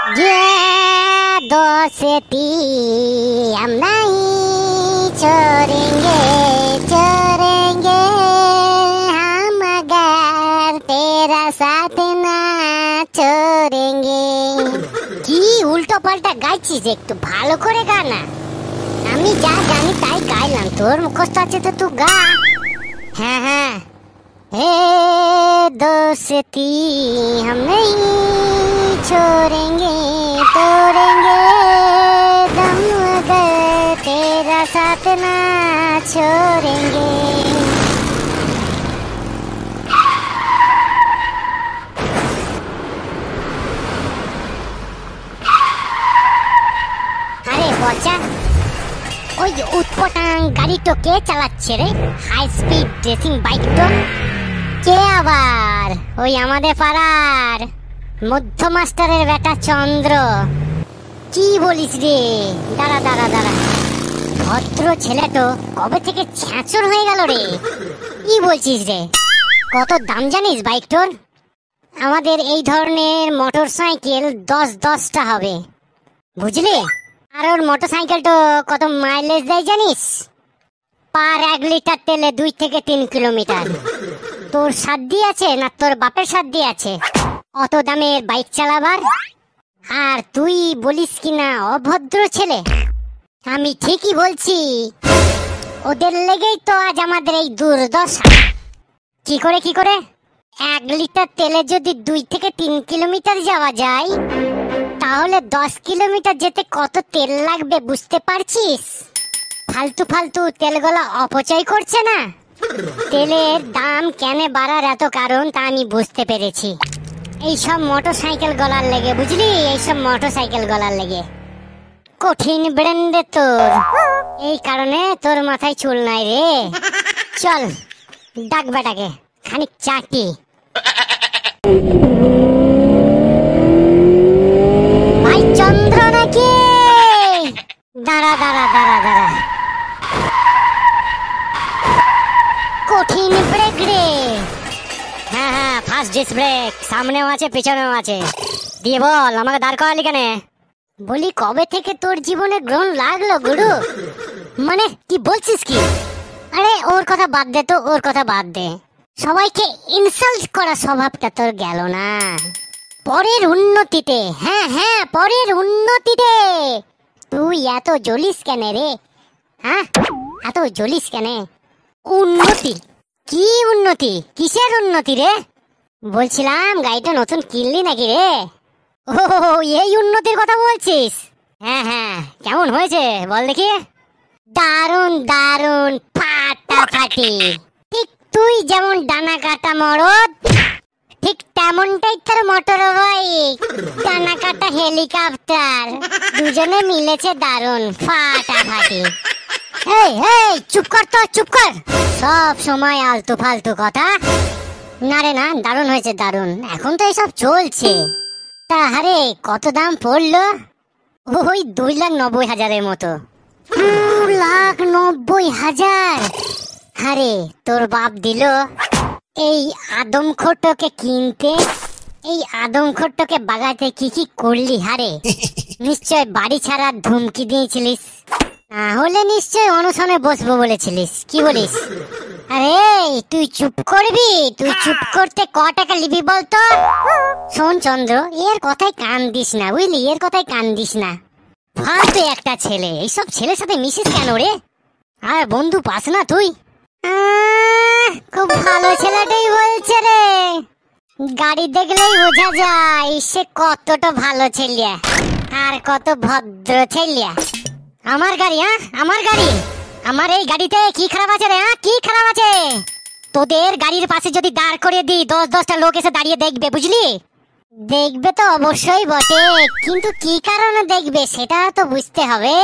ये दोस्ती हम नहीं छोड़ेंगे छोड़ेंगे हम अगर तेरा साथ ना छोड़ेंगे। কি উল্টো পাল্টা গাইছিস, একটু ভালো করে গা না। আমি যা জানি তাই গাইলাম, তোর মুখস্থ আছে তো তুই গা। হ্যাঁ হ্যাঁ, हे दोस्ती हम नहीं छोड़ेंगे तोड़ेंगे दम अगर तेरा साथ ना छोड़ेंगे। अरे बच्चा, ওই উৎপটাং গাড়িটা কে চালাচ্ছে রে? হাই স্পিড রেসিং বাইকটা কে আবার? ওই আমাদের পাড়ার মধ্য মাস্টারের বেটা চন্দ্র। কি বলিস রে? দাঁড়া দাঁড়া দাঁড়া, ভদ্র ছেলেটো কবে থেকে ছ্যাঁচর হয়ে গেল রে? কি বলছিস রে? কত দাম জানিস বাইকটোর? আমাদের এই ধরনের মোটর সাইকেল 10-10টা হবে, বুঝলি? আর ওর মোটর সাইকেলটা কত মাইলেজ দেয় জানিস? পার 1 লিটার তেলে 2 থেকে 3 কিলোমিটার। তোর সাধ্য আছে না তোর বাপের সাধ্য আছে অত দামের বাইক চালাবার? আর তুই বলিস কিনা অভদ্র ছেলে। আমি ঠিকই বলছি, ওদের লেগেই তো আজ আমাদের এই দুর্দশা। কি করে 1 লিটার তেলে যদি 2 থেকে 3 কিলোমিটার যাওয়া যায়, তাহলে 10 কিলোমিটার যেতে কত তেল লাগবে বুঝতে পারছিস? ফালতু ফালতু তেলগুলো অপচয় করছে না। তেলের দাম কেন বাড়ার এত কারণ তা আমি বুঝতে পেরেছি। এইসব মোটর সাইকেল গলার লেগে, বুঝলি? এইসব মোটর সাইকেল গলার লেগে। কঠিন ব্র্যান্ডে তোর, এই কারণে তোর মাথায় চুল নাই রে। চল ডাক বেটাকে খানিক চাটি। ভাই চন্দ্র নাকি? দাঁড়া দাঁড়া দাঁড়া দাঁড়া, কঠিন ব্রেক রে। হ্যাঁ হ্যাঁ, ফার্স্ট ডিস্ক ব্রেক, সামনেও আছে পিছনেও আছে। দিয়ে বল, আমাকে দাঁড় করালি কেন? বলি কবে থেকে তোর জীবনে গ্রহণ লাগলো গুরু? মানে কি বলছিস কি? আরে ওর কথা বাদ দে তো, ওর কথা বাদ দে। সবাইকে ইনসাল্ট করা স্বভাবটা তোর গেল না? পরের উন্নতিতে, হ্যাঁ হ্যাঁ পরের উন্নতিতে তুই এত জ্বলিস কেন রে? হ্যাঁ এত জ্বলিস কেন? উন্নতি? কি উন্নতি? কিসের উন্নতি রে? বলছিলাম গাড়িটা নতুন কিনলি নাকি রে? ও এই উন্নতির কথা বলছিস? হ্যাঁ হ্যাঁ, কেমন হয়েছে বল দেখি। দারুন দারুন, ফাটাফাটি। ঠিক তুই যেমন ডানা কাটা মরদ, ঠিক তেমনটাই তোর মোটর বাইক, ডানা কাটা হেলিকপ্টার। দুজনে মিলেছে দারুন, ফাটাফাটি। এই এই চুপ কর তো, চুপ কর। সব সময় আলতু ফালতু কথা। না রে না, দারুন হয়েছে দারুন। এখন তো এসব চলছে। তা আরে কত দাম পড়লো? ওই 2,90,000 মতো। 2,90,000? আরে তোর বাপ দিল এই আদমখোরটাকে কিনতে? এই আদমখোরটাকে বাগাতে কি কি করলি হারে? নিশ্চয় বাড়ি ছাড়ার ধুমকি দিয়েছিলিস, না হলে নিশ্চয় অনশনে বসবো বলেছিলিস। কি বলিস? আরে তুই চুপ করবি? তুই চুপ করতে ক টাকা নিবি বলতো? শোন চন্দ্র, এর কথায় কান দিস না, বুঝলি? এর কথায় কান দিস না। ফালতু একটা ছেলে, এইসব ছেলের সাথে মিশিস কেন রে? আর বন্ধু পাস না তুই? খুব ভালো ছেলেটাই বলছে রে। গাড়ি দেখলেই বোঝা যায় সে কতটা ভালো ছেলে আর কত ভদ্র ছেলে। আমার গাড়ি? হ্যাঁ আমার গাড়ি? আমার এই গাড়িতে কি খারাপ আছে রে? হ্যাঁ কি খারাপ আছে? তোদের গাড়ির পাশে যদি দাঁড় করে দিই, 10-10টা লোক এসে দাঁড়িয়ে দেখবে, বুঝলি? দেখবে তো অবশ্যই বটে, কিন্তু কি কারণে দেখবে সেটা তো বুঝতে হবে।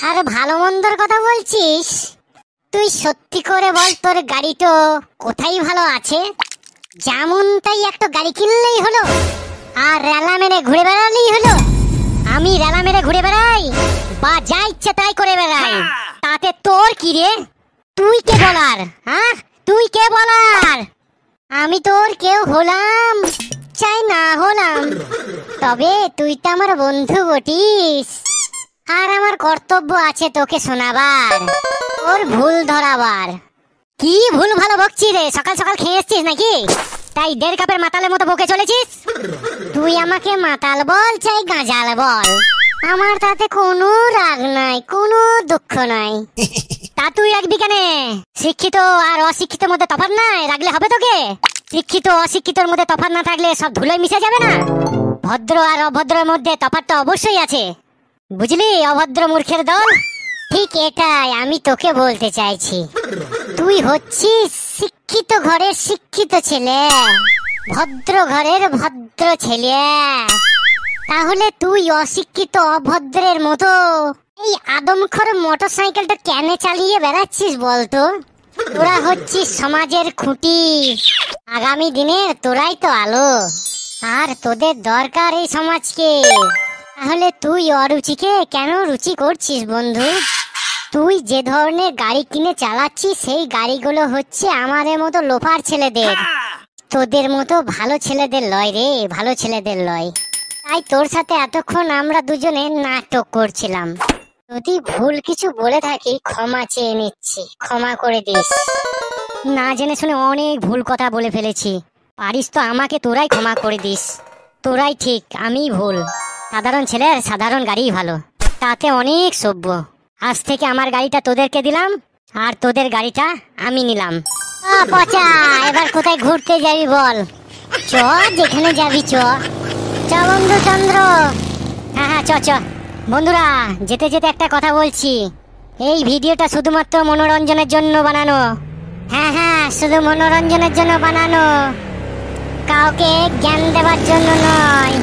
আর ভালো মন্দর কথা বলছিস, তুই সত্যি করে বল তোর গাড়িটা কোথায় ভালো আছে? যেমন তাই একটা গাড়ি কিনলেই হলো আর রেলা মেরে ঘুরে বেড়ালেই হলো। আমি রেলা মেরে ঘুরে বেড়াই বা যা ইচ্ছে তাই করে বেড়াই, তাতে তোর কি রে? তুই কে বলার? হ্যাঁ তুই কে বলার? আমি তোর কেউ হলাম চাই না হলাম, তবে তুই তো আমার বন্ধু বটিস, আর আমার কর্তব্য আছে তোকে শোনাবার, ওর ভুল ধরাবার। কি ভুল ভালো বকছি রে? সকাল সকাল খেয়ে এসছিস নাকি, তাই 1.5 কাপের মাতালের মতো বকে চলেছিস? তুই আমাকে মাতাল বল চাই গাঁজাল বল, আমার তাতে কোনো রাগ নাই, কোনো দুঃখ নাই। তা তুই রাখবি কেন? শিক্ষিত আর অশিক্ষিতের মধ্যে তফাৎ নাই, রাখলে হবে তোকে? শিক্ষিত অশিক্ষিতর মধ্যে তফাৎ না থাকলে সব ধুলোয় মিশে যাবে না? ভদ্র আর অভদ্রের মধ্যে তফাৎ তো অবশ্যই আছে, বুঝলি অভদ্র মূর্খের দল। ঠিক এটাই আমি তোকে বলতে চাইছি। তুই হচ্ছিস শিক্ষিত ঘরের শিক্ষিত ছেলে, ভদ্র ঘরের ভদ্র ছেলে, তাহলে তুই অশিক্ষিত অভদ্রের মতো এই আদমখোর মোটরসাইকেলটা কেন চালিয়ে বেড়াচ্ছিস বলতো? তোরা হচ্ছিস সমাজের খুঁটি, আগামী দিনের তোরাই তো আলো, আর তোদের দরকার এই সমাজকে। তাহলে তুই অরুচিকে কেন রুচি করছিস বন্ধু? তুই যে ধরনের গাড়ি কিনে চালাচ্ছিস সেই গাড়িগুলো হচ্ছে আমাদের মতো লোফার ছেলেদের, তোদের মতো ভালো ছেলেদের লয় রে, ভালো ছেলেদের লয়। তাই তোর সাথে এতক্ষণ আমরা দুজনে নাটক করছিলাম। যদি ভুল কিছু বলে থাকি ক্ষমা চেয়ে নিচ্ছি, ক্ষমা করে দিস। না জেনে শুনে অনেক ভুল কথা বলে ফেলেছি, পারিস তো আমাকে তোরাই ক্ষমা করে দিস। তোরাই ঠিক, আমিই ভুল। সাধারণ ছেলের সাধারণ গাড়িই ভালো, তাতে অনেক সভ্য। আজ থেকে আমার গাড়িটা তোদেরকে দিলাম, আর তোদের গাড়িটা আমি নিলাম। পচা, এবার কোথায় ঘুরতে যাবি বল? চ, যেখানে যাবি চ। চ বন্ধু চন্দ্র। হ্যাঁ হ্যাঁ, চ চ। বন্ধুরা, যেতে যেতে একটা কথা বলছি, এই ভিডিওটা শুধুমাত্র মনোরঞ্জনের জন্য বানানো। হ্যাঁ হ্যাঁ, শুধু মনোরঞ্জনের জন্য বানানো, কাউকে জ্ঞান দেওয়ার জন্য নয়।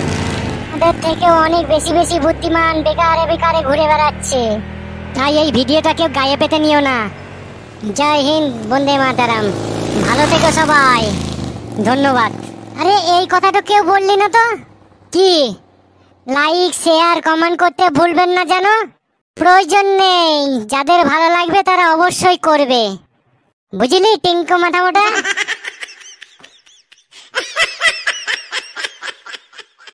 আমাদের থেকে অনেক বেশি বেশি বুদ্ধিমান বেকারে বেকারে ঘুরে বেড়াচ্ছে, তাই এই ভিডিওটা কেউ গায়ে পেতে নিও না। জয় হিন্দ, বন্দে মাতারাম। ভালো থেকো সবাই, ধন্যবাদ। আরে এই কথাটা কেউ বললি না তো? কি লাইক শেয়ার কমেন্ট করতে ভুলবেন না যেন। প্রয়োজন নেই, যাদের ভালো লাগবে তারা অবশ্যই করবে, বুঝলি টিঙ্কু মাথা মোটা।